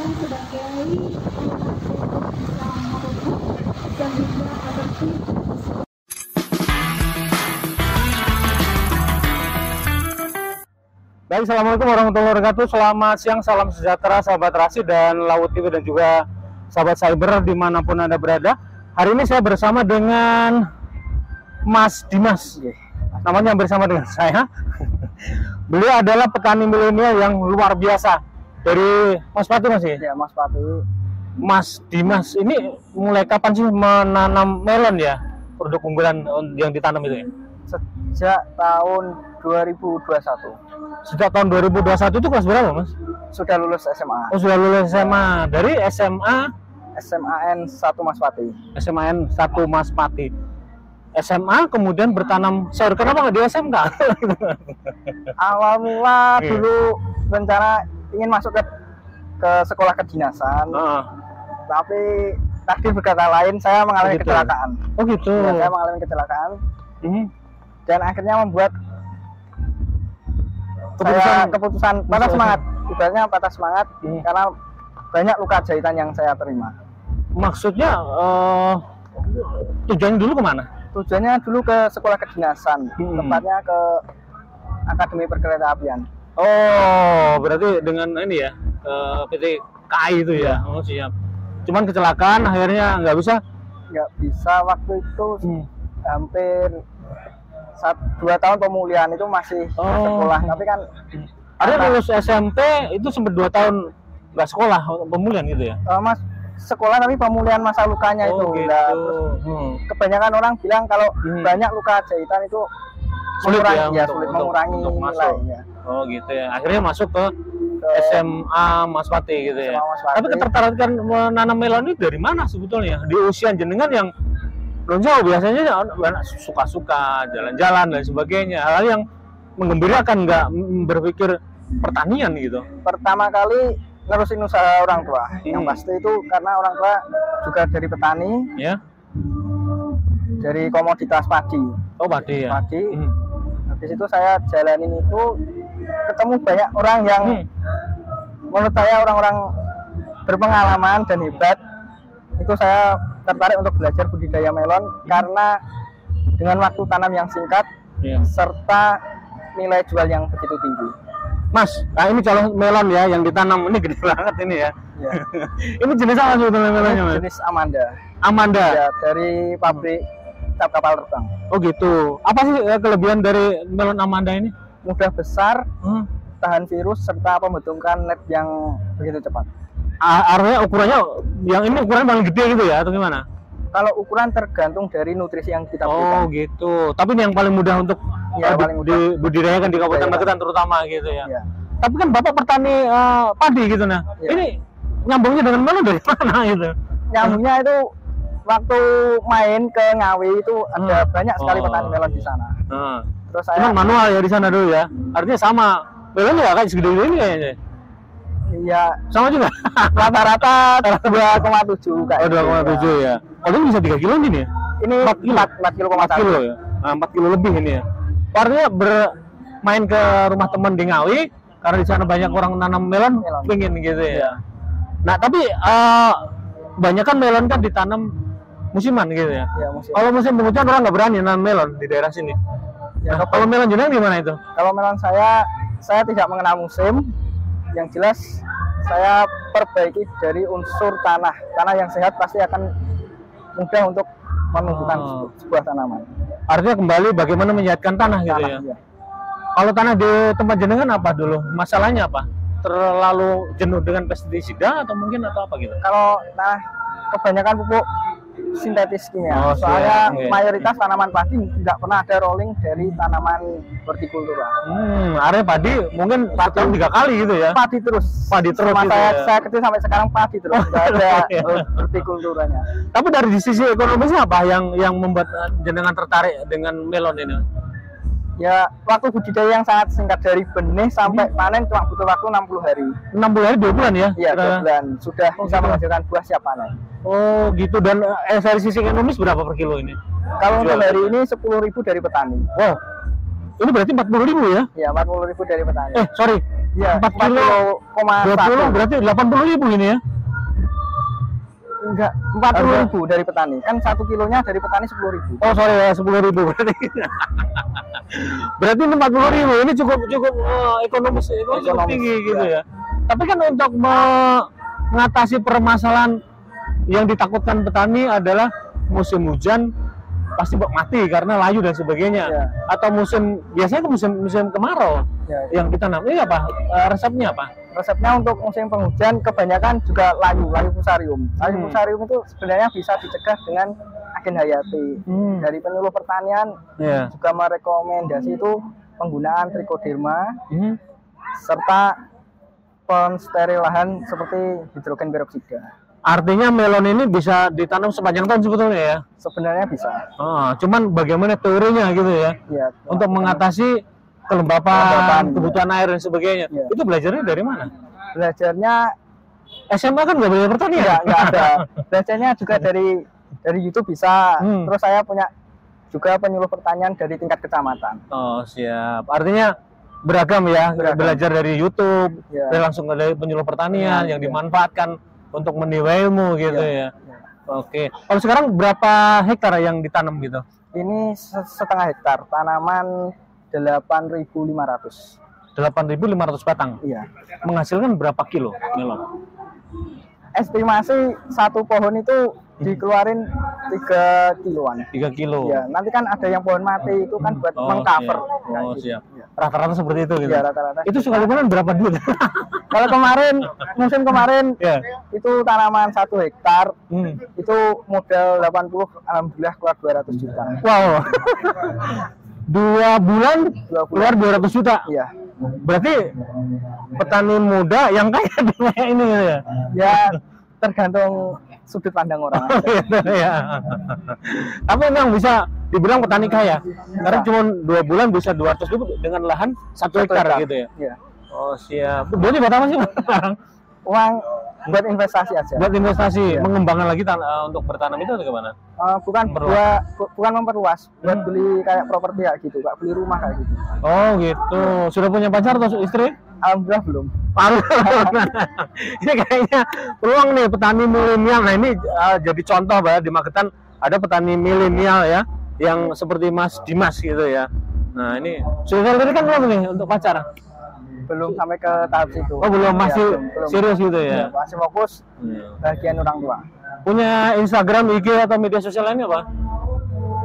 Baik, assalamualaikum warahmatullahi wabarakatuh. Selamat siang, salam sejahtera sahabat Rasi dan Laut TV dan juga sahabat cyber dimanapun Anda berada. Hari ini saya bersama dengan Mas Dimas, namanya bersama dengan saya. Beliau adalah petani milenial yang luar biasa dari Mas Pati, Mas ya? Ya, Mas Pati. Mas Dimas ini mulai kapan sih menanam melon ya? Produk unggulan yang ditanam itu ya? Sejak tahun 2021. Sejak tahun 2021 itu kelas berapa, Mas? Sudah lulus SMA. Oh, sudah lulus SMA. Dari SMA? SMAN 1 Mas Pati. SMAN 1 Mas Pati. SMA kemudian bertanam sayur. Kenapa nggak di SMK? Awal mula dulu rencana ingin masuk ke sekolah kedinasan. Tapi takdir berkata lain, saya mengalami kecelakaan. Oh gitu. Ya, saya mengalami kecelakaan. Dan akhirnya membuat keputusan patah semangat. Ibaratnya patah semangat karena banyak luka jahitan yang saya terima. Maksudnya tujuannya dulu kemana? Tujuannya dulu ke sekolah kedinasan, tepatnya ke Akademi Perkeretaapian. Oh, berarti dengan ini ya, PT KAI itu ya? Oh, siap. Cuman kecelakaan, akhirnya nggak bisa? Nggak bisa, waktu itu hampir 2 tahun pemulihan itu masih sekolah, tapi kan ada lulus SMP itu sempat 2 tahun nggak sekolah pemulihan gitu ya? Mas sekolah tapi pemulihan masa lukanya itu. Gitu. Nah, kebanyakan orang bilang kalau banyak luka jahitan itu sulit mengurangi, ya, sulit mengurangi nilainya. Oh gitu ya. Akhirnya masuk ke SMA Mas Pati gitu ya. Tapi ketertarikan menanam melon itu dari mana sebetulnya? Di usia jenengan yang belum jauh, biasanya suka-suka jalan-jalan dan sebagainya, hal yang menggembirakan, nggak berpikir pertanian gitu. Pertama kali nerusin usaha orang tua, yang pasti itu karena orang tua juga dari petani, ya, dari komoditas padi. Oh, padi ya. Padi. Habis itu saya jalanin itu, ketemu banyak orang yang menurut saya orang-orang berpengalaman dan hebat. Itu saya tertarik untuk belajar budidaya melon karena dengan waktu tanam yang singkat serta nilai jual yang begitu tinggi. Mas, nah ini calon melon ya yang ditanam, ini gede banget ini ya. Ini jenis apa sebetulnya melonnya, Mas? Jenis Amanda. Amanda. Ya, dari pabrik cap kapal terbang. Oh gitu. Apa sih kelebihan dari melon Amanda ini? Mudah besar, tahan virus serta pembentukan net yang begitu cepat. Artinya ukurannya, yang ini ukuran paling gede gitu ya, atau gimana? Kalau ukuran tergantung dari nutrisi yang kita berikan. Oh gitu. Tapi ini yang paling mudah untuk dibudidayakan di Kabupaten Magetan terutama gitu ya. Tapi kan Bapak petani padi gitu, nah. Ini nyambungnya dengan melon dari mana gitu? Nyambungnya itu waktu main ke Ngawi itu ada banyak sekali petani melon di sana. Terus saya manual ya di sana dulu ya. Artinya sama. Melon ya kayak segede-gede ini kayaknya. Iya, sama juga. Rata-rata 2,7 kayak. Oh, 2,7 ya. Oh, ini bisa 3 kilo ini ya? Ini 4 kilo ya. Nah, 4 kilo lebih ini ya. Artinya bermain ke rumah teman di Ngawi karena di sana banyak orang nanam melon, pengen gitu ya. Nah, tapi banyak kan melon kan ditanam musiman gitu ya. Kalau musim penghujan orang nggak berani nanam melon di daerah sini. Nah, kalau melon jenengan gimana itu? Kalau melon saya tidak mengenal musim. Yang jelas saya perbaiki dari unsur tanah. Tanah yang sehat pasti akan mudah untuk menumbuhkan sebuah tanaman. Artinya kembali bagaimana menyehatkan tanah gitu ya. Iya. Kalau tanah di tempat jenengan apa dulu? Masalahnya apa? Terlalu jenuh dengan pestisida atau mungkin atau apa gitu? Kalau tanah kebanyakan pupuk sintetis kimia. Soalnya mayoritas tanaman padi tidak pernah ada rolling dari tanaman hortikultura. Area padi mungkin tahun 3 kali gitu ya? Padi terus gitu saya kecil sampai sekarang padi terus, tidak ada hortikulturanya. Tapi dari sisi ekonomisnya apa yang membuat jenengan tertarik dengan melon ini? Ya, waktu budidaya yang sangat singkat dari benih sampai panen cuma butuh waktu 60 hari. 60 hari 2 bulan ya? Iya, 2 bulan. Sudah bisa menghasilkan buah siap panen. Oh, gitu. Dan dari sisi ekonomis berapa per kilo ini? Kalau untuk hari ini 10.000 dari petani. Wow. Ini berarti 40.000 ya? Ya, 40.000 dari petani. Sorry. Ya, 4 kilo 20 berarti 80.000 ini ya? Enggak, 40.000 dari petani. Kan 1 kilonya dari petani 10.000. Oh sorry ya, 10.000 berarti. Berarti ini 40.000 ini cukup ekonomis cukup tinggi gitu ya. Tapi kan untuk mengatasi permasalahan yang ditakutkan petani adalah musim hujan pasti mati karena layu dan sebagainya. Ya. Atau biasanya itu musim kemarau yang ditanam. Ini apa? Resepnya apa? Resepnya untuk musim penghujan kebanyakan juga layu fusarium. Layu fusarium itu sebenarnya bisa dicegah dengan agen hayati. Dari penyuluh pertanian juga merekomendasi itu penggunaan trichoderma serta pensteril lahan seperti hidrogen peroksida. Artinya melon ini bisa ditanam sepanjang tahun sebetulnya ya? Sebenarnya bisa. Cuman bagaimana teorinya gitu ya? Ya, untuk mengatasi kelembapan, kebutuhan air dan sebagainya. Ya. Itu belajarnya dari mana? Belajarnya SMA kan nggak belajar pertanian? Nggak ada. Belajarnya juga dari YouTube bisa. Terus saya punya juga penyuluh pertanian dari tingkat kecamatan. Oh siap. Artinya beragam ya, belajar dari YouTube, dan langsung dari penyuluh pertanian yang dimanfaatkan untuk menimba ilmu gitu ya. Oke. Kalau sekarang berapa hektar yang ditanam gitu? Ini setengah hektar, tanaman 8.500. 8.500 batang. Iya. Menghasilkan berapa kilo melon? Estimasi satu pohon itu dikeluarin 3 kiloan. 3 kilo. Ya, nanti kan ada yang pohon mati itu kan buat mengcover. Siap. Rata-rata seperti itu gitu. Ya, rata-rata. Itu sekali panen berapa duit? Kalau musim kemarin itu tanaman 1 hektar itu modal 80, alhamdulillah keluar 200 juta. Wow. 2 bulan keluar 200 juta. Iya. Berarti petani muda yang kaya kayak ini ya. Ya, tergantung sudut pandang orang. Ya. Tapi memang bisa dibilang petani kaya. Karena cuma 2 bulan bisa 200 ribu dengan lahan 1 hektar gitu ya. Iya. Oh siap. Berarti buat apa sih sekarang? Uang buat investasi aja. Buat investasi, mengembangkan lagi untuk bertanam itu atau gimana? Bukan memperluas, buat beli kayak properti kayak gitu, Kak, beli rumah kayak gitu. Oh gitu. Sudah punya pacar atau istri? Alhamdulillah belum. Ini kayaknya peluang nih petani milenial. Nah ini jadi contoh bahwa di Magetan ada petani milenial ya, yang seperti Mas Dimas gitu ya. Nah ini sudah kan belum nih untuk pacar? Belum sampai ke tahap situ. Oh belum, masih belum. Serius gitu ya? Masih fokus bagian orang tua. Punya Instagram, IG atau media sosial lainnya apa?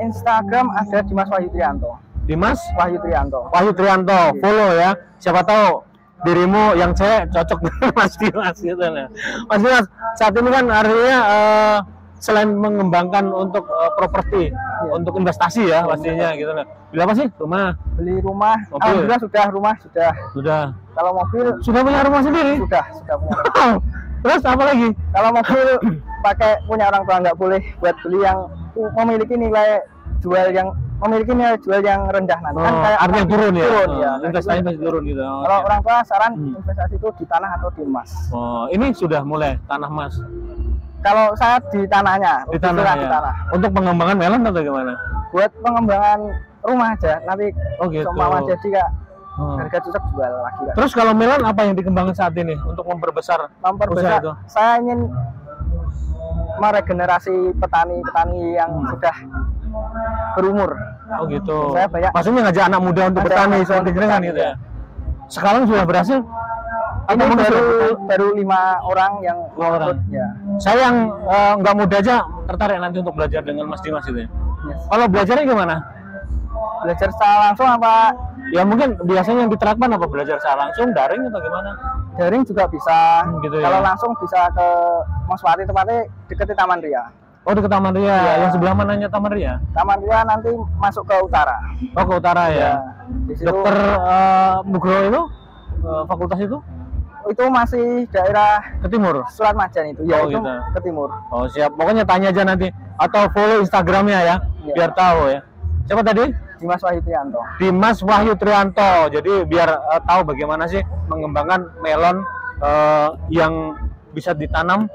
Instagram ada Dimas Wahyu Trianto. Dimas Wahyu Trianto. Wahyu Trianto, follow ya. Siapa tahu dirimu yang cewek cocok dengan Mas Dimas gitu ya. Mas Dimas, saat ini kan artinya selain mengembangkan untuk properti, untuk investasi ya pastinya gitu lah. Beli apa sih? Rumah. Beli rumah. Mobil. Alhamdulillah sudah. Sudah. Kalau mobil sudah punya rumah sendiri? Sudah punya. Terus apa lagi? Kalau mobil pakai punya orang tua, nggak boleh buat beli yang memiliki nilai jual yang rendah nanti. Kan kayak artinya turun ya. Investasi masih turun gitu. Kalau orang tua saran investasi itu di tanah atau di emas. Oh, ini sudah mulai tanah emas. Kalau saya di tanahnya, di tanah. Untuk pengembangan melon atau gimana? Buat pengembangan rumah aja, nanti gitu. seumpama jadi Kak, harga cocok jual lagi Kak. Terus kalau melon apa yang dikembangkan saat ini untuk memperbesar usaha itu? Saya ingin meregenerasi petani-petani yang sudah berumur. Oh gitu. Saya banyak. Maksudnya ngajak anak muda untuk bertani seperti jenengan gitu ya? Sekarang sudah berhasil? Ini baru 5 orang yang ikut, ya. Saya yang nggak muda aja tertarik nanti untuk belajar dengan Mas Dimas itu ya. Kalau belajarnya gimana? Belajar secara langsung apa? Ya mungkin biasanya yang diterapkan apa, belajar secara langsung, daring atau gimana? Daring juga bisa. Gitu ya? Kalau langsung bisa ke Mas Wati, tempatnya deket di Taman Ria. Oh dekat Taman Ria, yang sebelah mananya Taman Ria? Taman Ria nanti masuk ke utara. Oh ke utara ya? Di situ, Dokter Nugroho itu, fakultas itu masih daerah ke timur? Surat Majan itu, ya itu gitu. ke timur. Oh siap, pokoknya tanya aja nanti atau follow Instagramnya ya, biar tahu ya. Siapa tadi? Dimas Wahyu Trianto. Dimas Wahyu Trianto. Jadi biar tahu bagaimana sih mengembangkan melon yang bisa ditanam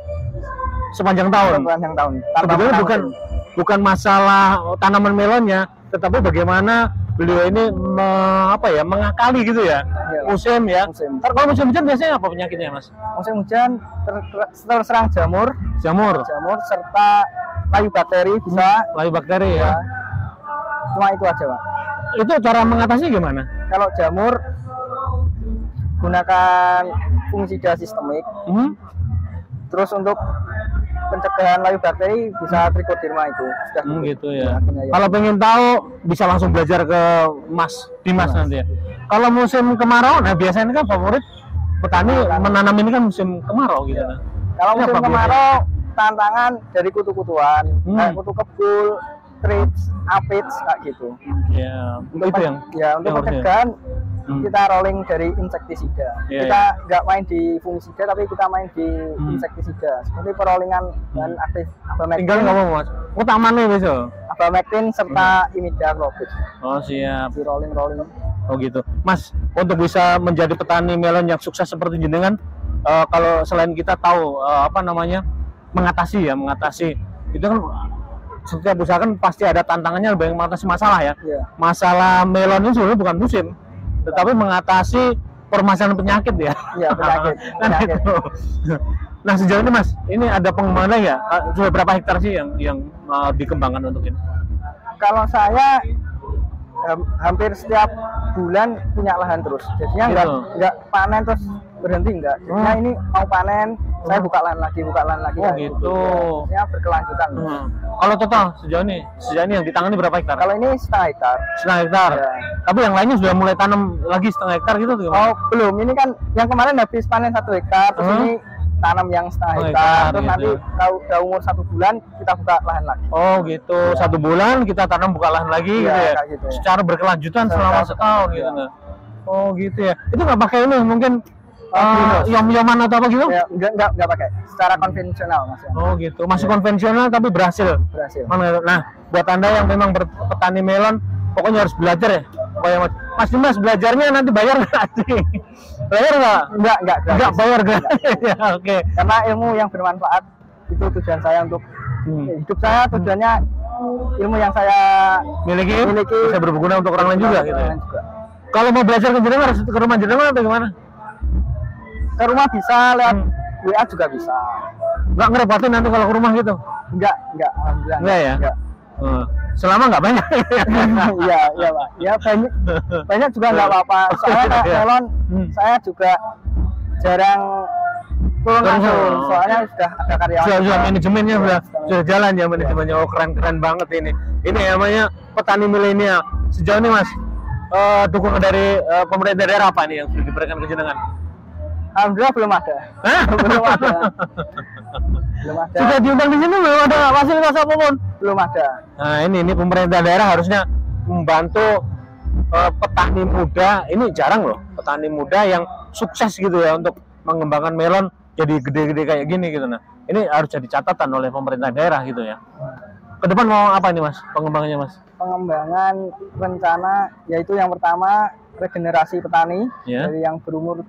sepanjang tahun. Sebetulnya bukan masalah tanaman melonnya, tetapi bagaimana beliau ini mengakali gitu ya, Iya. musim ya. Musim. Ntar kalau musim hujan biasanya apa penyakitnya Mas? Musim hujan terserang jamur Jamur, serta layu bakteri bisa. layu bakteri ya. Cuma itu aja, Pak. Itu cara mengatasi gimana? Kalau jamur gunakan fungisida sistemik. Terus untuk pencegahan layu bakteri bisa trichoderma itu sudah Gitu ya. Ya. Kalau pengen tahu bisa langsung belajar ke Mas Dimas nanti ya. Kalau musim kemarau, nah biasanya kan favorit petani menanam ini kan musim kemarau gitu. Nah. Kalau Ini musim apa kemarau tantangan dari kutu-kutuan, kayak kutu kebul, trips, aphids kayak gitu. Ya, itu yang untuk yang harusnya. pencegahan kita rolling dari insektisida. Iya, Kita nggak main di fungisida tapi kita main di insektisida. Seperti perollingan dan aktif tinggal ngomong Mas. Utamanya besok. abamectin serta imidacloprid. Oh siap. Di rolling. Oh gitu. Mas, untuk bisa menjadi petani melon yang sukses seperti jenengan, kalau selain kita tahu mengatasi itu kan setiap usaha kan pasti ada tantangannya lebih mengatasi masalah ya. Iya. Masalah melon ini sebenarnya bukan musim, tetapi mengatasi permasalahan penyakit ya. Iya, penyakit. Kan itu. Nah sejauh ini Mas, ini ada pengembangan ya? Sudah berapa hektar sih yang dikembangkan untuk ini? Kalau saya hampir setiap bulan punya lahan terus. Jadinya Gitu. nggak panen terus berhenti enggak. Jadinya ini mau panen, saya buka lahan lagi. Oh kayak gitu. Jadinya berkelanjutan. Kalau total sejauh ini yang ditangani berapa hektar? Kalau ini setengah hektar. Setengah hektar. Ya. Tapi yang lainnya sudah mulai tanam lagi setengah hektar gitu tuh. Oh belum, ini kan yang kemarin habis panen 1 hektar, terus ini tanam yang setengah hektar, terus gitu. nanti kalau udah umur 1 bulan kita buka lahan lagi. Oh gitu, 1 bulan kita tanam buka lahan lagi gitu ya. Kayak gitu. Secara berkelanjutan selama setahun gitu. Nah. Oh gitu ya. Itu nggak pakai ini mungkin yom-yoman atau apa gitu? Ya, enggak pakai, secara konvensional Mas. Ya. Oh gitu, masih konvensional tapi berhasil. Nah, buat Anda yang memang petani melon, pokoknya harus belajar ya. Pokoknya Mas Dimas belajarnya nanti bayar nggak sih? Bayar nggak? Enggak bayar nggak? Ya, oke. Karena ilmu yang bermanfaat itu tujuan saya untuk hidup saya, tujuannya ilmu yang saya miliki bisa berguna untuk orang lain juga gitu ya. Kalau mau belajar ke jenengan harus ke rumah jenengan atau gimana? Ke rumah bisa, lewat WA juga bisa. Nggak ngerepotin nanti kalau ke rumah gitu? Enggak, alhamdulillah. Enggak ya? Enggak. Selama nggak banyak. Iya Pak. Ya banyak juga nggak apa-apa. Soalnya kayak melon, saya juga jarang turun langsung. Soalnya sudah ada karyawan. Sudah manajemennya sudah jalan ya manajemennya. Oh keren banget ini. Ini namanya petani milenial. Sejauh ini Mas, dukungan dari pemerintah daerah apa nih yang sudah diberikan ke jenengan? Alhamdulillah belum ada. Belum ada. Sudah diundang di sini belum ada fasilitas apapun? Belum ada. Nah ini pemerintah daerah harusnya membantu petani muda. Ini jarang loh petani muda yang sukses gitu ya untuk mengembangkan melon jadi gede-gede kayak gini gitu. Nah ini harus jadi catatan oleh pemerintah daerah gitu ya. Ke depan mau apa ini Mas pengembangannya Mas? Pengembangan rencana yaitu yang pertama regenerasi petani dari yang berumur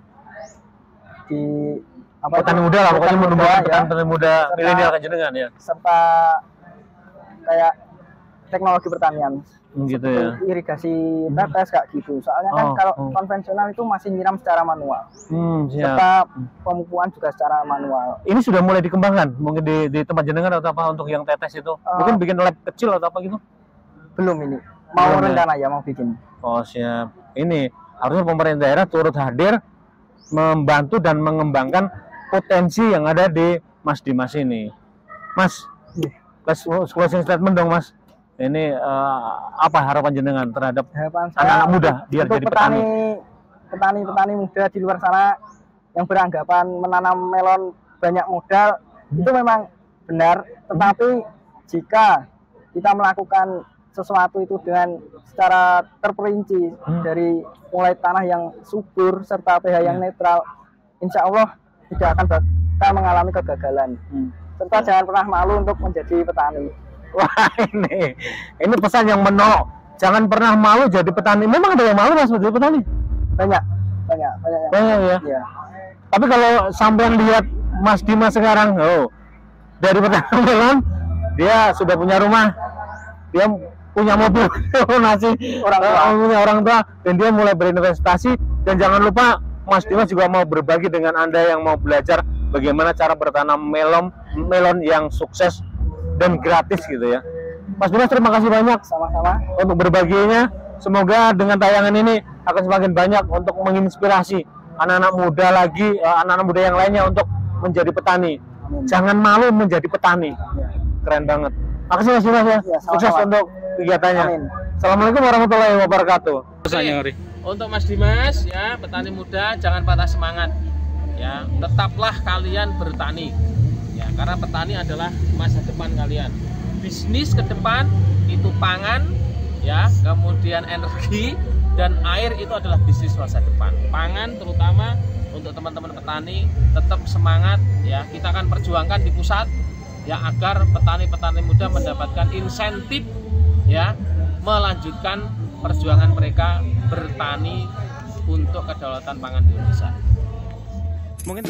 di petani muda lah, pokoknya menumbuhkan petani muda milenial kan jenengan ya. Serta kayak teknologi pertanian. Gitu ya. Irigasi tetes kayak gitu. Soalnya kan kalau konvensional itu masih nyiram secara manual. Serta pemupukan juga secara manual. Ini sudah mulai dikembangkan mungkin di tempat jenengan atau apa untuk yang tetes itu? Mungkin bikin lab kecil atau apa gitu? Belum ini. Mau rencana ya mau bikin. Oh siap. Ini harusnya pemerintah daerah turut hadir membantu dan mengembangkan potensi yang ada di Mas Dimas ini. Mas, closing statement dong Mas. Ini apa harapan jenengan terhadap anak-anak muda biar jadi petani? Petani muda di luar sana yang beranggapan menanam melon banyak modal itu memang benar, tetapi jika kita melakukan sesuatu itu dengan secara terperinci dari mulai tanah yang subur serta pH yang netral, insya Allah tidak akan kita mengalami kegagalan. Serta jangan pernah malu untuk menjadi petani. Wah ini pesan yang menolok. Jangan pernah malu jadi petani. Memang ada yang malu Mas jadi petani? Banyak ya. Iya. Tapi kalau sampean lihat Mas Dimas sekarang, dari petani melon, dia sudah punya rumah, dia punya mobil nasi punya orang tua, dan dia mulai berinvestasi. Dan jangan lupa Mas Dimas juga mau berbagi dengan Anda yang mau belajar bagaimana cara bertanam melon yang sukses dan gratis gitu ya. Mas Dimas, terima kasih banyak Sama-sama. untuk berbaginya. Semoga dengan tayangan ini akan semakin banyak untuk menginspirasi anak-anak muda lagi, anak-anak muda yang lainnya untuk menjadi petani. Amin. Jangan malu menjadi petani. Ya. Keren banget. Makasih Mas Dimas ya. Ya, Sukses sama-sama. untuk kegiatannya. Amin. Assalamualaikum warahmatullahi wabarakatuh. Untuk Mas Dimas ya, petani muda jangan patah semangat. Ya, tetaplah kalian bertani. Ya, karena petani adalah masa depan kalian. Bisnis ke depan itu pangan, ya, kemudian energi dan air itu adalah bisnis masa depan. Pangan terutama untuk teman-teman petani tetap semangat ya. Kita akan perjuangkan di pusat ya agar petani-petani muda mendapatkan insentif ya melanjutkan perjuangan mereka bertani untuk kedaulatan pangan di Indonesia. Mungkin